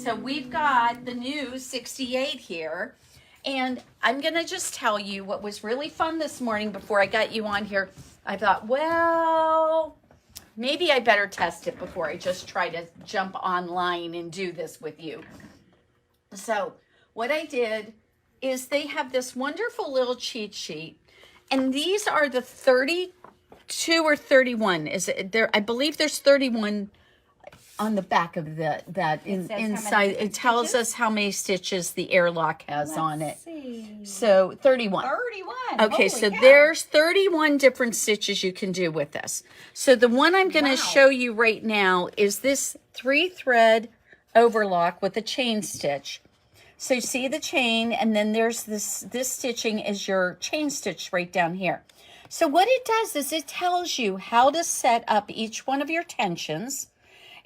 So we've got the new 68 here. And I'm going to just tell you what was really fun this morning before I got you on here. I thought, well, maybe I better test it before I just try to jump online and do this with you. So what I did is they have this wonderful little cheat sheet. And these are the 32 or 31. Is it there? I believe there's 31 on the back of that inside. It tells us how many stitches the airlock has on it. See. So 31. 31. Okay, Holy so cow. there's 31 different stitches you can do with this. So the one I'm going to show you right now is this 3-thread overlock with a chain stitch. So you see the chain, and then there's this stitching is your chain stitch right down here. So what it does is it tells you how to set up each one of your tensions.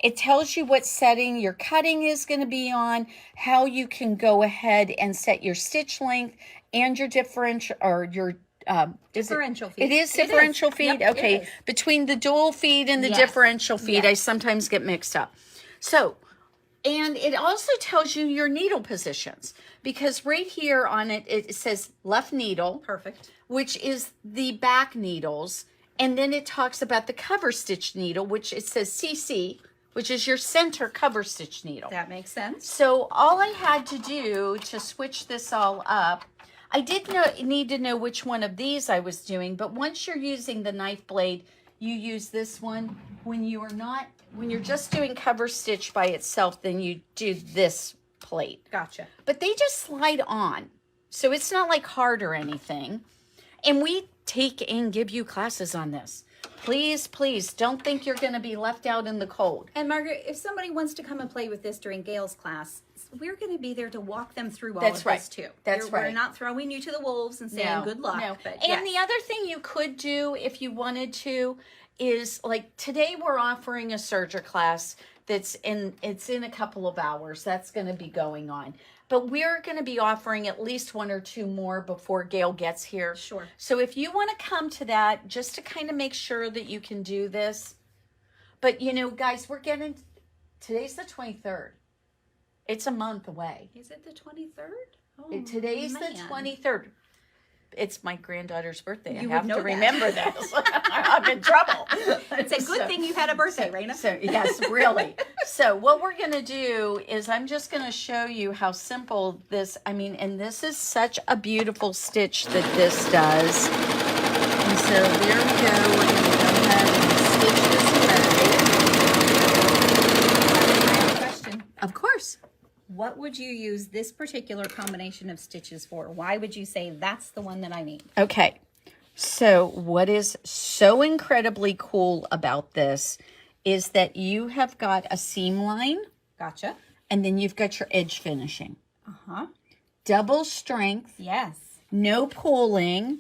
It tells you what setting your cutting is going to be on, how you can go ahead and set your stitch length and your differential or your differential feed. It is differential feed. Yep, okay, between the dual feed and the differential feed, I sometimes get mixed up. So, and it also tells you your needle positions, because right here on it, it says left needle. Perfect. Which is the back needles. And then it talks about the cover stitch needle, which it says CC, which is your center cover stitch needle. That makes sense. So all I had to do to switch this all up, I did need to know which one of these I was doing, but once you're using the knife blade, you use this one. When you're just doing cover stitch by itself, then you do this plate. Gotcha. But they just slide on. So it's not like hard or anything. And we take and give you classes on this. Please, please don't think you're going to be left out in the cold. And Margaret, if somebody wants to come and play with this during Gail's class, we're going to be there to walk them through all of this too. That's right. We're not throwing you to the wolves and saying good luck. No. But and the other thing you could do if you wanted to is, like, today we're offering a Serger class it's in a couple of hours. That's going to be going on. But we're going to be offering at least 1 or 2 more before Gail gets here. Sure. So if you want to come to that, just to kind of make sure that you can do this. But, you know, guys, today's the 23rd. It's a month away. Is it the 23rd? Oh, today's the 23rd. It's my granddaughter's birthday. You I have would know to remember this. I'm in trouble. It's a good thing you had a birthday, Raina. So yes, really. So what we're going to do is I'm just going to show you how simple this, and this is such a beautiful stitch that this does. And so there we go. We're going to go ahead and stitch this away. I have a question. Of course. What would you use this particular combination of stitches for? Why would you say that's the one that I need? Okay, so what is so incredibly cool about this is that you have got a seam line. Gotcha. And then you've got your edge finishing. Uh-huh. Double strength. Yes. No pulling.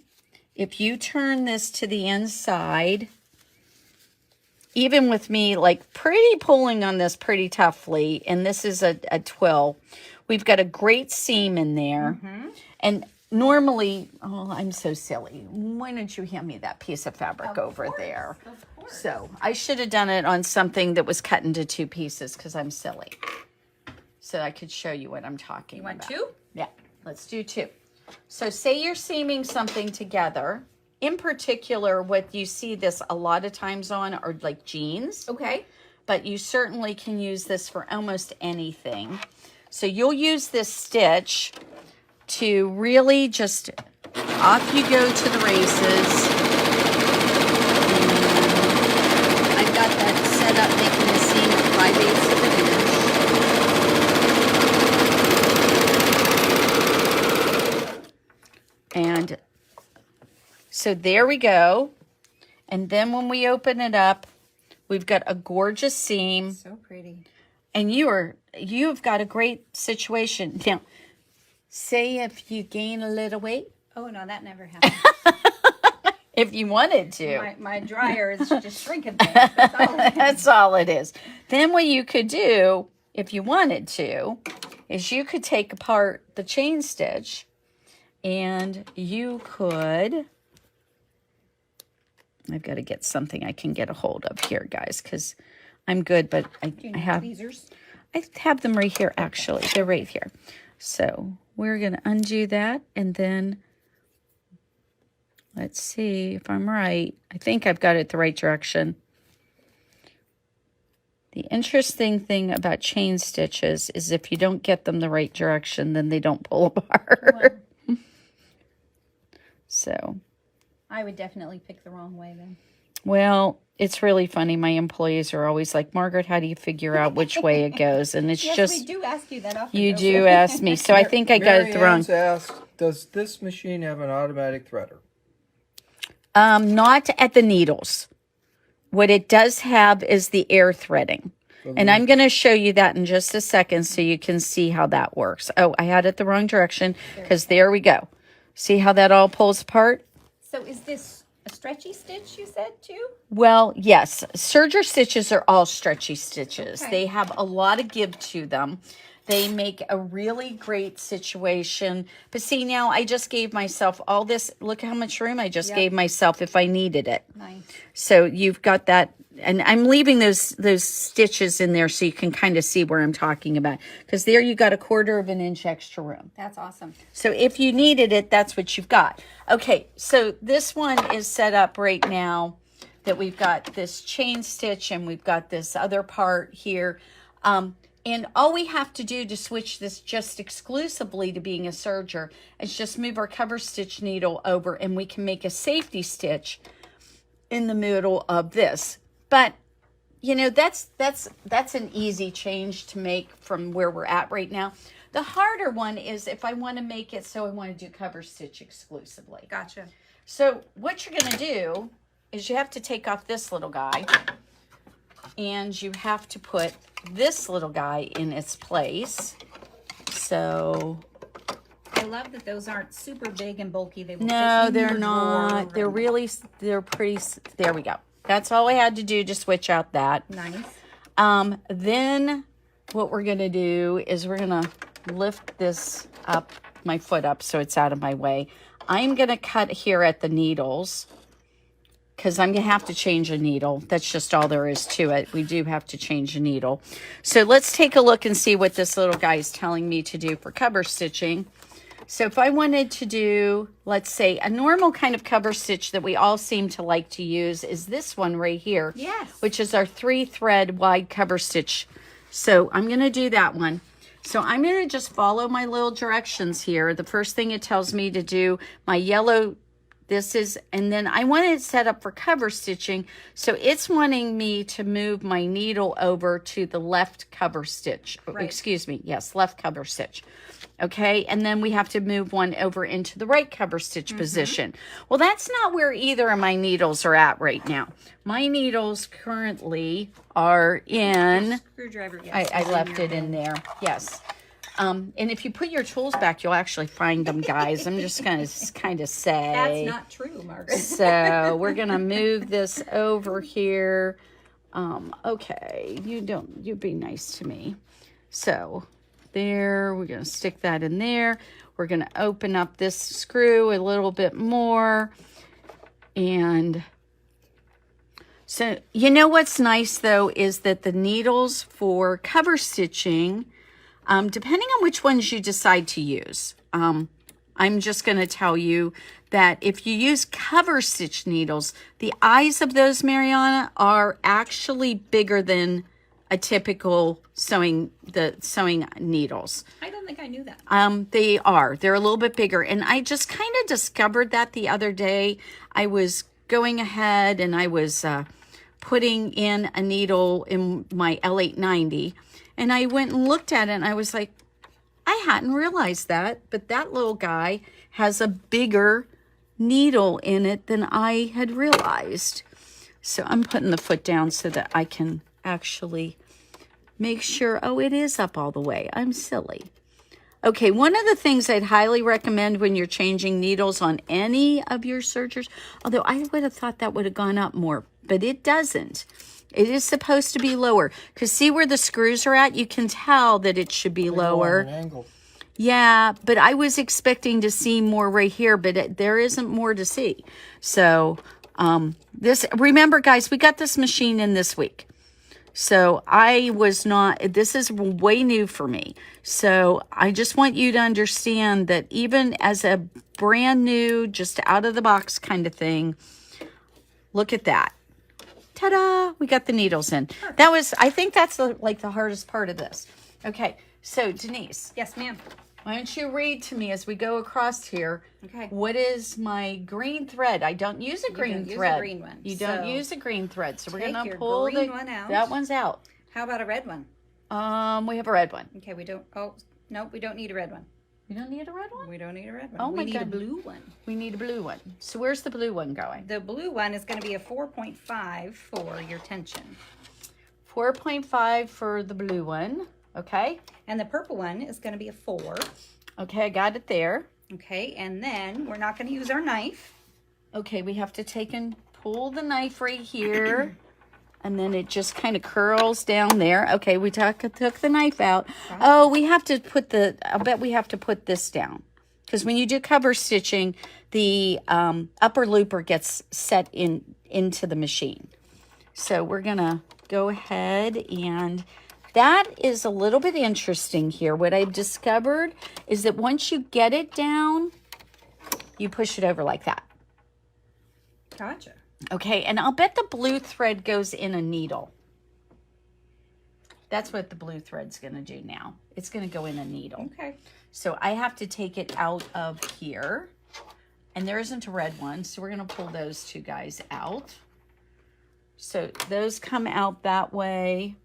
If you turn this to the inside, even with me, like, pretty pulling on this pretty toughly, and this is a twill, we've got a great seam in there. Mm-hmm. And normally, I'm so silly. Why don't you hand me that piece of fabric over there? Of course. So I should have done it on something that was cut into 2 pieces because I'm silly. So I could show you what I'm talking about. You want 2? Yeah, let's do 2. So say you're seaming something together. In particular, what you see this a lot of times on are like jeans. Okay. But you certainly can use this for almost anything. So you'll use this stitch to really just, off you go to the races. And I've got that set up making a seam at 5/8 of an inch. And so there we go. And then when we open it up, we've got a gorgeous seam. So pretty. And you've got a great situation. Now, say if you gain a little weight. Oh, no, that never happened. If you wanted to. My dryer is just shrinking things. That's all it is. That's all it is. Then what you could do, if you wanted to, is you could take apart the chain stitch and you could... I've got to get something I can get a hold of here, guys, because I'm good, but I have... Tweezers? I have them right here, actually. They're right here. So we're going to undo that, and then let's see if I'm right. I think I've got it the right direction. The interesting thing about chain stitches is if you don't get them the right direction, then they don't pull apart. Well, so I would definitely pick the wrong way then. Well, it's really funny. My employees are always like, Margaret, how do you figure out which way it goes? And it's Yes, just, we do ask you that often. you don't do we? ask me. So I think I got it the wrong. Marianne's asked, does this machine have an automatic threader? Not at the needles. What it does have is the air threading. And I'm going to show you that in just a second so you can see how that works. Oh, I had it the wrong direction because there we go. See how that all pulls apart? So is this a stretchy stitch you said too? Well, yes. Serger stitches are all stretchy stitches. Okay. They have a lot of give to them. They make a really great situation. But see, now I just gave myself all this. Look how much room I just gave myself if I needed it. Nice. So you've got that. And I'm leaving those stitches in there so you can kind of see where I'm talking about. Because there you got 1/4 of an inch extra room. That's awesome. So if you needed it, that's what you've got. Okay, so this one is set up right now that we've got this chain stitch and we've got this other part here. And all we have to do to switch this just exclusively to being a serger is just move our cover stitch needle over and we can make a safety stitch in the middle of this. But, you know, that's an easy change to make from where we're at right now. The harder one is if I want to make it so I want to do cover stitch exclusively. Gotcha. So what you're going to do is you have to take off this little guy and you have to put this little guy in its place. So I love that those aren't super big and bulky. They will no, fit in they're your not. drawer. They're really, they're pretty. There we go. That's all I had to do to switch out that. Nice. Then what we're going to do is we're going to lift this up, my foot up, so it's out of my way. I'm going to cut here at the needles because I'm going to have to change a needle. That's just all there is to it. We do have to change a needle. So let's take a look and see what this little guy is telling me to do for cover stitching. So if I wanted to do, let's say, a normal kind of cover stitch that we all seem to like to use is this one right here. Yes. Which is our 3-thread wide cover stitch. So I'm going to do that one. So I'm going to just follow my little directions here. The first thing it tells me to do, my yellow, this is, and then I want it set up for cover stitching. So it's wanting me to move my needle over to the left cover stitch. Right. Excuse me. Yes, left cover stitch. Okay, and then we have to move one over into the right cover stitch position. Well, that's not where either of my needles are at right now. My needles currently are in, Screwdriver. Yes. I left it in there, yes. And if you put your tools back, you'll actually find them, guys. I'm just going to kind of say. That's not true, Margaret. So we're going to move this over here. Okay, you be nice to me. So there, we're going to stick that in there. We're going to open up this screw a little bit more. And so, you know what's nice though is that the needles for cover stitching, depending on which ones you decide to use, I'm just going to tell you that if you use cover stitch needles, the eyes of those, Mariana, are actually bigger than a typical sewing needles. I don't think I knew that. They are. They're a little bit bigger. And I just kind of discovered that the other day. I was going ahead and I was putting in a needle in my L890. And I went and looked at it and I was like, I hadn't realized that. But that little guy has a bigger needle in it than I had realized. So I'm putting the foot down so that I can actually make sure, oh, it is up all the way. I'm silly. Okay, one of the things I'd highly recommend when you're changing needles on any of your sergers, although I would have thought that would have gone up more, but it doesn't. It is supposed to be lower. Because see where the screws are at? You can tell that it should be lower. An angle. Yeah, but I was expecting to see more right here, but there isn't more to see. So, remember, guys, we got this machine in this week. So I was not, this is way new for me. So I just want you to understand that even as a brand new, just out of the box kind of thing, look at that. Ta-da! We got the needles in. Perfect. That was, I think that's like the hardest part of this. Okay, so Denise, Yes, ma'am. why don't you read to me as we go across here? Okay. What is my green thread? I don't use a green don't use a thread. green one. You don't So use a green thread. So we're take gonna your pull green one out. that one's out. How about a red one? We have a red one. Okay, we don't. Oh, no, we don't need a red one. You don't need a red one? We don't need a red one. Oh, we my need a God. blue one. We need a blue one. So where's the blue one going? The blue one is going to be a 4.5 for your tension. 4.5 for the blue one. Okay. And the purple one is going to be a 4. Okay, I got it there. Okay, and then we're not going to use our knife. Okay, we have to take and pull the knife right here. And then it just kind of curls down there. Okay, we took the knife out. Oh, we have to put I'll bet we have to put this down. Because when you do cover stitching, the upper looper gets set into the machine. So we're going to go ahead, and that is a little bit interesting here. What I've discovered is that once you get it down, you push it over like that. Gotcha. Okay, and I'll bet the blue thread goes in a needle. That's what the blue thread's going to do now. It's going to go in a needle. Okay. So I have to take it out of here. And there isn't a red one, so we're going to pull those two guys out. So those come out that way.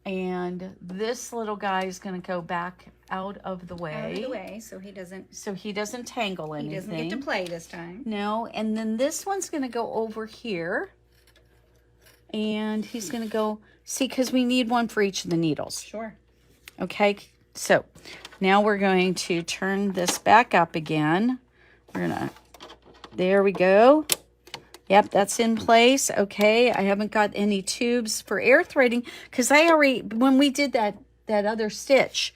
And this little guy is going to go back out of the way. Out of the way, so he doesn't tangle anything. he doesn't get to play this time. No, and then this one's going to go over here. And he's going to go, see, because we need one for each of the needles. Sure. Okay, so now we're going to turn this back up again. We're going to, there we go. Yep, that's in place. Okay, I haven't got any tubes for air threading because I already, when we did that other stitch,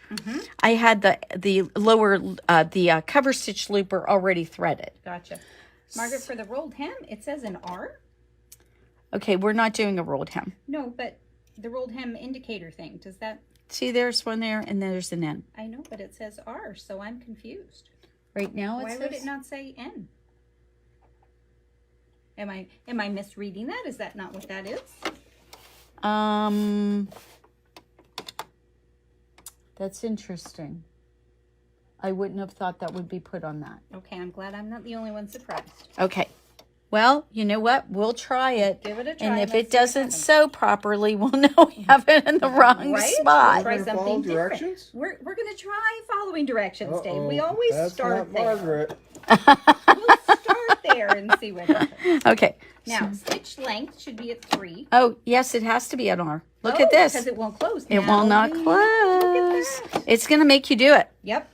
I had the lower, cover stitch looper already threaded. Gotcha. Margaret, for the rolled hem, it says an R. Okay, we're not doing a rolled hem. No, but the rolled hem indicator thing, does that? See, there's one there and there's an N. I know, but it says R, so I'm confused. Right now it Why says... would it not say N? Am I misreading that? Is that not what that is? That's interesting. I wouldn't have thought that would be put on that. Okay, I'm glad I'm not the only one surprised. Okay. Well, you know what? We'll try it. Give it a try. And if let's it see what doesn't happens. sew properly, we'll know we have it in the wrong Right? spot. Try We're gonna follow something different. directions? We're going to try following directions, Dave. We Uh-oh, always that's start not there. Margaret. We'll start there and see what happens. Okay. Now, stitch length should be at 3. Oh, yes, it has to be an R. Look at this. Because it won't close. It will not Look close. at that. It's going to make you do it. Yep.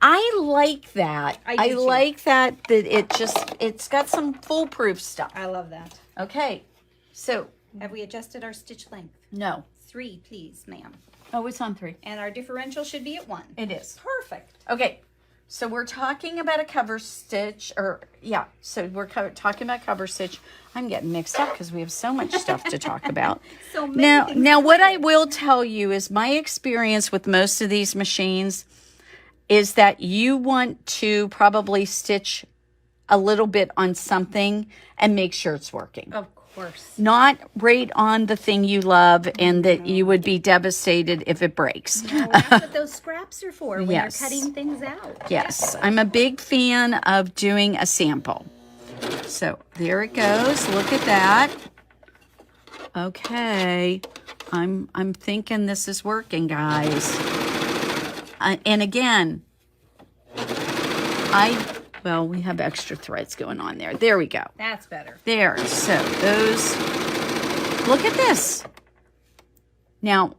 I like that. I do too. like that it's got some foolproof stuff. I love that. Okay. So, Have we adjusted our stitch length? no. 3, please, ma'am. Oh, it's on 3. And our differential should be at 1. It is. Perfect. Okay. So we're talking about a cover stitch, so we're talking about cover stitch. I'm getting mixed up because we have so much stuff to talk about. So many things Now to what do. I will tell you is my experience with most of these machines is that you want to probably stitch a little bit on something and make sure it's working. Of course. Not right on the thing you love and that you would be devastated if it breaks. No, that's what those scraps are for when Yes. you're cutting things out. Yes, I'm a big fan of doing a sample. So there it goes. Look at that. Okay, I'm thinking this is working, guys. And again, well, we have extra threads going on there. There we go. That's better. There. So those. Look at this. Now,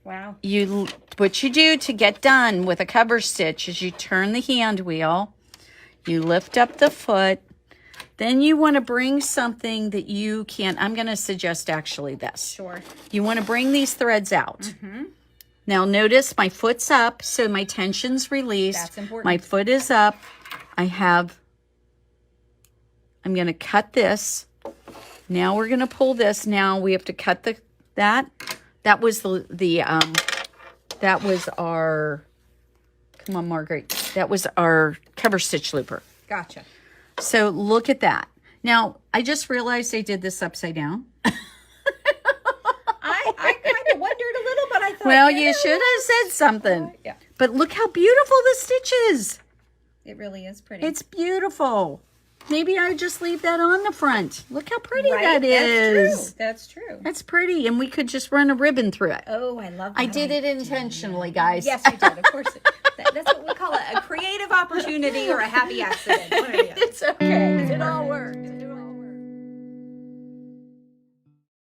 Wow. what you do to get done with a cover stitch is you turn the hand wheel, you lift up the foot, then you want to bring something that you can, I'm going to suggest actually this. Sure. You want to bring these threads out. Now notice my foot's up, so my tension's released. That's important. My foot is up. I'm going to cut this. Now we're going to pull this. Now we have to cut That was that was our, come on, Margaret. That was our cover stitch looper. Gotcha. So look at that. Now, I just realized I did this upside down. I kind of wondered a little, but I thought, Well, you should have said something. Yeah. But look how beautiful the stitch is. It really is pretty. It's beautiful. Maybe I would just leave that on the front. Look how pretty right? that is. That's true. That's pretty. And we could just run a ribbon through it. Oh, I love that. I did it intentionally, guys. Yes, you did. Of course. That's what we call a creative opportunity or a happy accident. One or the other. It's okay. It all works.